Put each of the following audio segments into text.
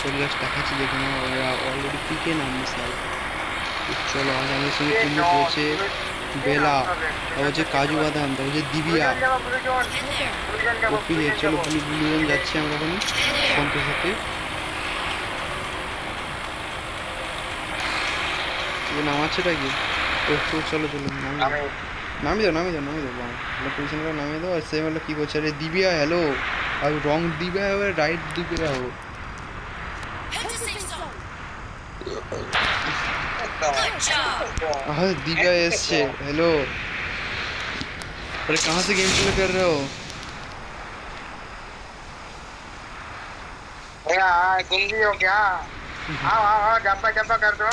তোর জাস্ট দেখাচ্ছি দেখে না, ওরা অলরেডি পিকে নামবে স্যার। চলো আজ আমাদের সঙ্গে টিমে রয়েছে বেলা, তারপর হচ্ছে কাজু বাদাম, তারপর হচ্ছে দিবিয়া, ওপি। চলো ব্লুজন যাচ্ছি আমরা এখন সন্তের সাথে। নামাচ্ছেটা কি? তো চলো চলো নামিয়ে দাও পজিশন করে নামিয়ে দাও। আর সেম হলো কী করছে? আরে দিবিয়া হ্যালো, আর রং দিবিয়া হবে রাইট দিবিয়া हो। हाँ दिव्या एसছে हेलो। अरे कहाँ से गेम प्ले कर रहे हो? गुंगी हो क्या? हाँ जब्बा जब्बा कर दो।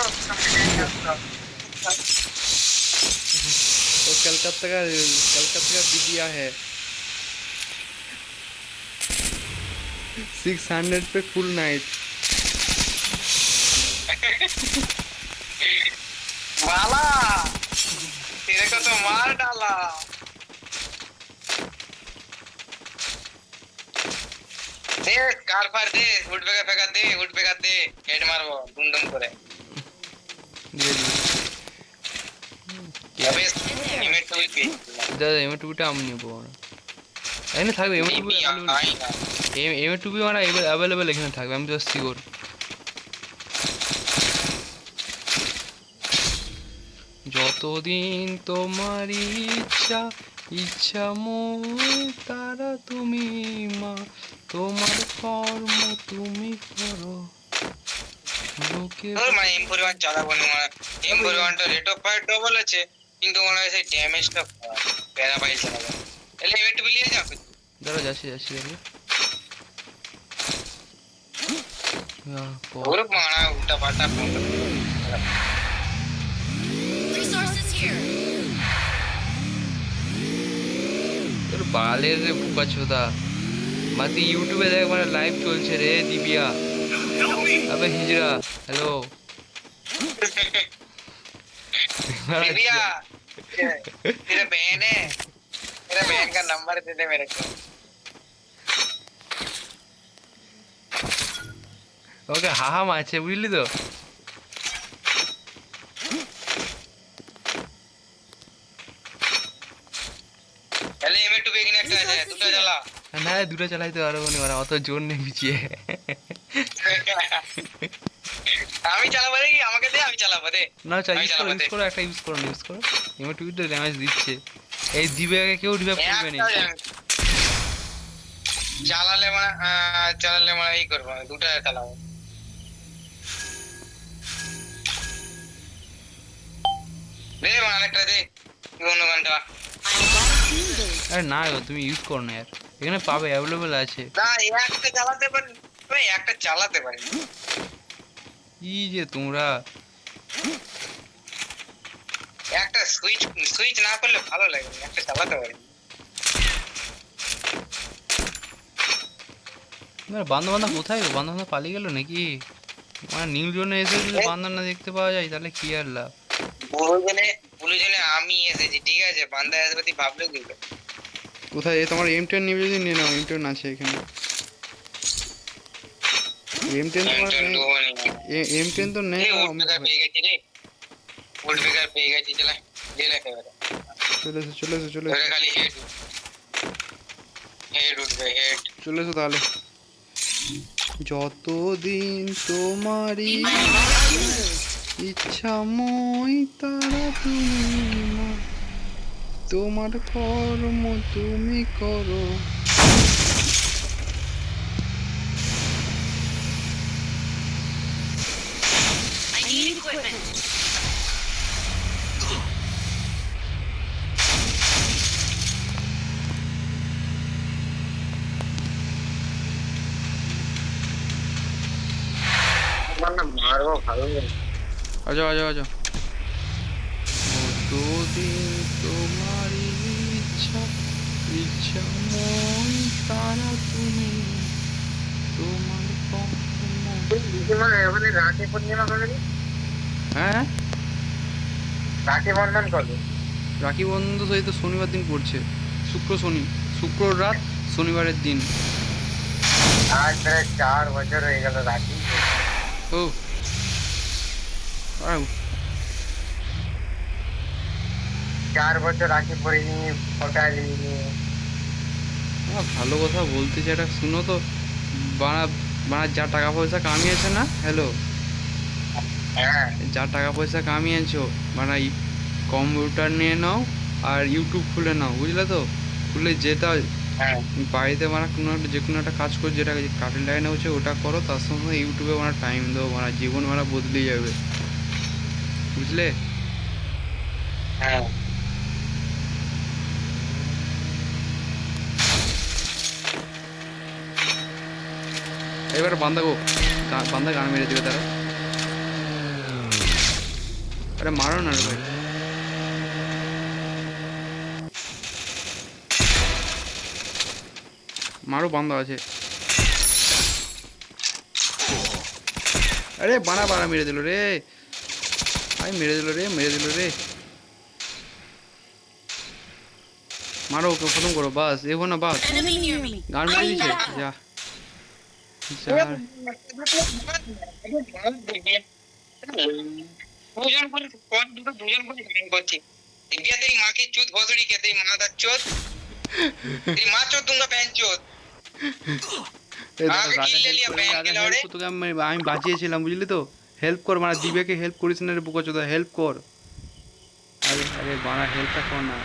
वो कलकत्ता का दिव्या है। 600 पे फुल नाइट। माला तेरे को तो मार डाला। दे कार पर दे, उठ पे फेंका दे, हेड मारबो दुम करे। अबे इमेट टूल पे দাদা এমএ2টা আমি নেব না, এখানে থাকবে এমএ2 এমএ2 মানে অ্যাভেলেবেল এখানে থাকবে, আমি তো শিওর। যতদিন তোমার ইচ্ছা মই তারা তুমি মা, তোমার কর্ম তুমি করো লোকে। তোর মানে M41 চালাবো না, মানে M41টা রেট অফ ফায়ার ডবল আছে কিন্তু মনে হয় সেই ড্যামেজটা প্যারা পাই চালাবো। এলে ইমেট টুল নিয়ে যাও। দাঁড়া যাচ্ছি দেখি। ওর মারা উল্টা পাল্টা ফোন তোর বালের রে বুকা চোদা, মাতি ইউটিউবে দেখ মানে লাইভ চলছে রে দিবিয়া। अबे हिजड़ा हेलो दिव्या तेरा बहन है, तेरा बहन का नंबर दे दे मेरे को। ওকে হাহা মারছে বুঝলি তো। তাহলে এমএ টু বেগিন একটা আছে, দুটো চালা। না দুটো চালাইতে পারবো না, মানে অত জোর নেই পিছিয়ে। আমি চালাবো রে, আমাকে দে আমি চালাবো দে। না ইউজ করো একটা ইউজ করো এমএ টুইটার ড্যামেজ দিচ্ছে। এই দিবেকে কেউ রিভাইভ করবে না। চালালে মানে এই করবো, দুটো চালাবো। দে মানে আরেকটা দে, অন্য গানটা। আরে না গো তুমি ইউজ করো না यार, এখানে পাবে অ্যাভেলেবল আছে। না একটা চালাতে পারি, ভাই একটা চালাতে পারি। কি যে তোমরা একটা সুইচ না করলে ভালো লাগে, একটা চালাতে পারি। বান্দা কোথায় গো? বান্দা পালিয়ে গেল নাকি? মানে নীল জোনে এসে যদি বান্দা না দেখতে পাওয়া যায় তাহলে কি আর লাভ। বুলু জনে আমি এসেছি, ঠিক আছে, বান্দা আসবে তুই ভাবলে দিল। কোথায় তোমার M10 নিবে যদি নিয়ে নাও, M10 আছে এখানে। M10 তো নেই। পেয়ে গেছি চলে একেবারে। চলে এসো খালি হেড উঠবে, হেড চলে এসো তাহলে। যতদিন তোমারই ইচ্ছা মই তারা তুমি মা, তোমার কর্ম তুমি করো। মারবো ভালো। আজাও যতদিন তোমারই ইচ্ছা মই তারা তুমি, তোমার রাখি পূর্ণিমা কবে? হ্যাঁ রাখি বন্ধন কবে? রাখি বন্ধন তো সেই তো শনিবার দিন পড়ছে, শুক্র রাত শনিবারের দিন। আজ প্রায় 4 বছর হয়ে গেল রাখি ও আউ, 4 বছর রাখি পরিনি ফটা নিনি ভালো কথা বলতেছে, এটা শুনো তো। বাড়া, বাড়া যা টাকা পয়সা কামিয়েছে না, হ্যালো, হ্যাঁ যা টাকা পয়সা কামিয়েছো, মানে এই কম্পিউটার নিয়ে নাও আর ইউটিউব খুলে নাও, বুঝলে তো? খুলে যেটা হ্যাঁ বাড়িতে মানে কোনো একটা, যে কোনো একটা কাজ করে, যেটা কারেন্ট লাইনে হচ্ছে ওটা করো, তার সঙ্গে ইউটিউবে মানে টাইম দেবো, মানে জীবন মানে বদলে যাবে, বুঝলে? হ্যাঁ এবার বান্ধা গো, বান্ধা গান মেরে দেবে তারা। আরে মারো না রে ভাই। মারো, বান্ধা আছে। আরে বানা বানা মেরে দিল রে ভাই, মেরে দিল রে, মেরে দিল রে। মারো ওকে, খতম করো, বাস এগো না, বাস। Enemy near me. গান মেরে দিছে, যা যা। দুজন করে কোন দুটো দুজন করে গান করছি दिव्या तेरी माँ की चूत भोसड़ी के तेरी माँ का चोत तेरी माँ चोत दूंगा बहन चोत এই দাদা, আগে রাজা kill ले হেল্প लिया করে, बहन রাজা के लौड़े হেল্প, তোকে আমি বাঁচিয়েছিলাম, বুঝলি তো? হেল্প কর, মানে দিব্যাকে হেল্প করিস না রে বোকাচোদা, হেল্প কর। আরে আরে বানা, হেল্পটা কর না।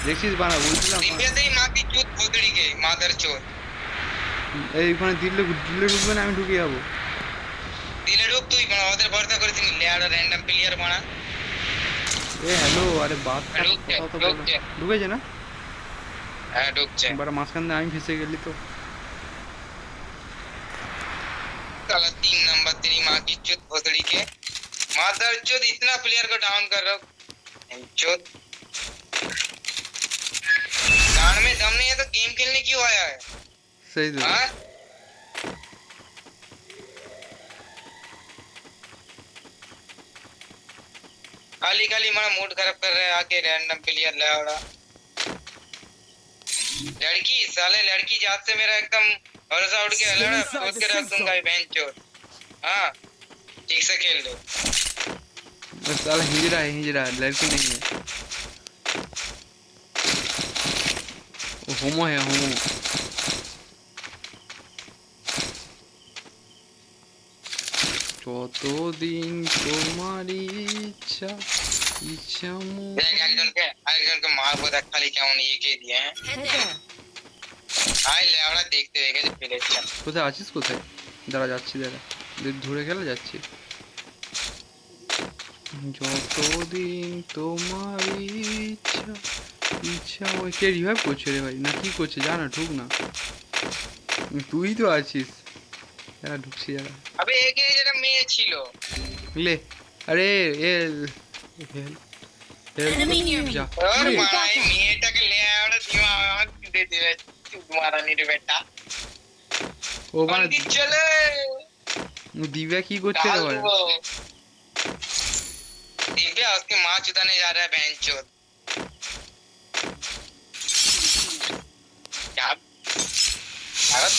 দেখছিস বানা, বলছিলাম दिव्या तेरी माँ की चूत भोसड़ी के मादर चोत এইখানে দিল্লে দিল্লে ঢুকবে না, আমি ঢুকে যাবো। দিলে ঢুক তুই মানে ওদের ভরসা করেছিস লেয়ার র্যান্ডম প্লেয়ার বানা এ হ্যালো, আরে বাদ ঢুকছে কথা তো বলো। ঢুকছে ঢুকেছে না? হ্যাঁ ঢুকছে এবার মাঝখান দিয়ে আমি ফেসে গেলি তো। साला 3 नंबर तेरी माँ की चूत भोसड़ी के मादर चोत इतना प्लेयर को डाउन कर रहा हूँ चोत गान में दम नहीं है तो गेम खेलने क्यों आया है সেই তো। हाँ खाली खाली हमारा मूड खराब कर रहा है आके रैंडम प्लेयर लाड़ा लड़की साले लड़की जात से मेरा एकदम भरोसा उठ गया लड़ा सोच के रख दूंगा ये बहन चोर हाँ ठीक से खेल लो बस साला हिजड़ा है, हिजड़ा, लड़की नहीं है, वो होमो है, होमो। যতদিন তোমারই ইচ্ছা, ইচ্ছা देख একজন কে মারবো দেখ খালি কেমন ইয়ে কে দিয়ে हैं Head there. আই লেওড়া দেখতে হয়ে গেছে প্লেয়ারটা কোথায় আছিস, কোথায়? দাঁড়া যাচ্ছি, দাঁড়া, ধরে গেলে যাচ্ছি। যতদিন তোমার ইচ্ছা, ইচ্ছা। ওই কে রিভাইভ করছে রে ভাই, না কি করছে জানা, ঢুক না। তুই তো আছিস, যারা ঢুকছি, যারা আবে একে যেটা মেয়ে ছিল লে। আরে এ Enemy near me. যা। और এ, भाई মেয়েটাকে লেওড়া দিমা আমাকে দে দিলে तुम्हारा নি রে বেটা ও মানে বন্দি চলে দিব্যা কি করছে রে ভাই? दिव्या उसकी माँ चुदाने जा रहा है बहन चोद क्या भारत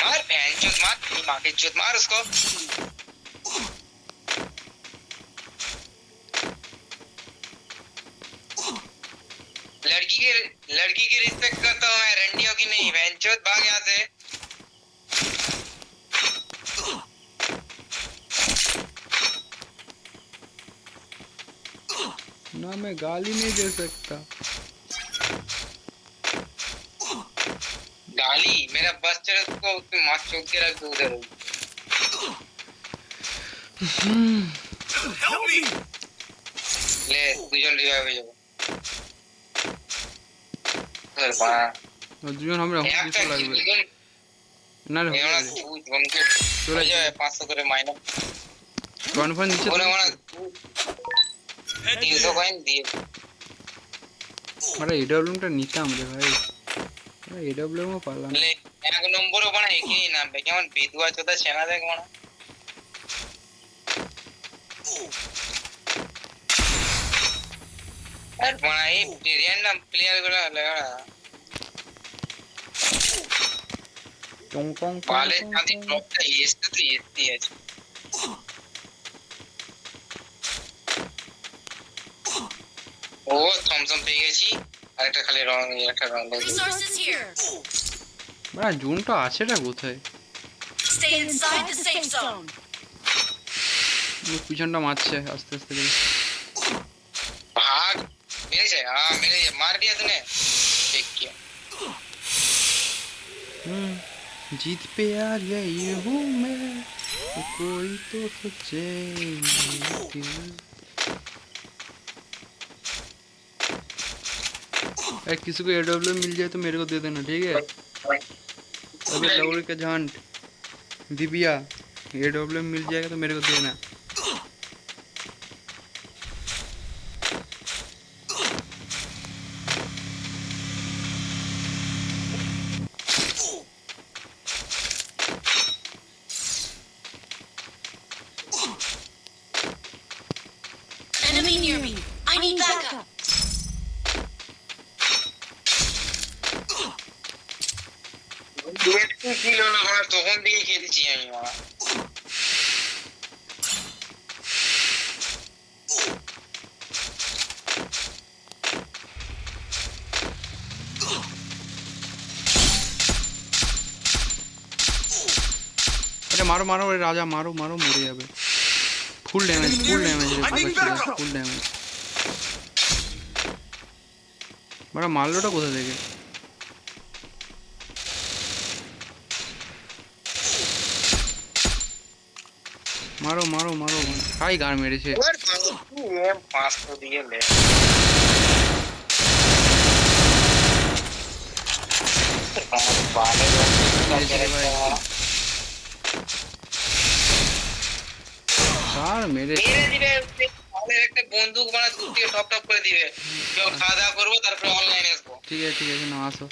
मार बहन चोद मार तेरी माँ की चोद मार उसको लड़की की रिस्पेक्ट करता हूँ मैं रंडियों की नहीं बहन चोद भाग यहाँ से ना मैं गाली नहीं दे सकता। गाली मेरा बस चले उसको उसकी माँ चौक के रख दो उधर ले দুজন রিভাইভ হয়ে যাবে তোর মা দুজন আমরা একটা কিছু লাগবে দুজন না রে, এমন দুজনকে চলে যাবে 500 করে মাইনাস কনফার্ম দিচ্ছে তো? ওরে মানে 300 কয়েন দিয়ে আরে এডব্লিউএমটা নিতাম রে ভাই, এডব্লিউএমও পারলাম না। ले এক নম্বরও বানা একই নাম বে কেমন বিধুয়া চোদা চেনা দেখ মানে আর মানে এই র্যান্ডম প্লেয়ার গুলো লাগা টং টং টং বালে টং সাথে টং। ড্রপটা এসতে তো এসতেই আছে ও থমসম পেয়ে গেছি আরেকটা খালি রং একটা রং Resources here. বাড়া জোনটা আছেটা কোথায়? Stay inside the safe zone. ওর পিছনটা মারছে আস্তে আস্তে করে। भाग मेरे से हाँ मेरे से मार दिया तूने देख क्या जीत पे आ गई हूँ मैं, तो कोई तो सोचे अरे किसी को एडब्ल्यू मिल जाए तो मेरे को दे देना, ठीक है? अभी लौड़ी का झांट दिव्या एडब्ल्यू मिल जाएगा तो मेरे को देना। Enemy near me. I need backup. Weight की किलो ना हमारा तो हम भी खेल चाहिए वहाँ अरे मारो मारो अरे राजा मारो मारो मरे जाबे फुल डैमेज फुल डैमेज बड़ा मारलोটা কোথা থেকে मारो मारो मारो কাই গার মেরেছে और ये पास तो दिए ले बाले কার মেরেছে মেরে দিবে আমাদের একটা বন্দুক বানা দূর থেকে টপ টপ করে দিবে কেউ খাওয়া দাওয়া করবো তারপরে অনলাইনে আসবো ঠিক আছে না আসো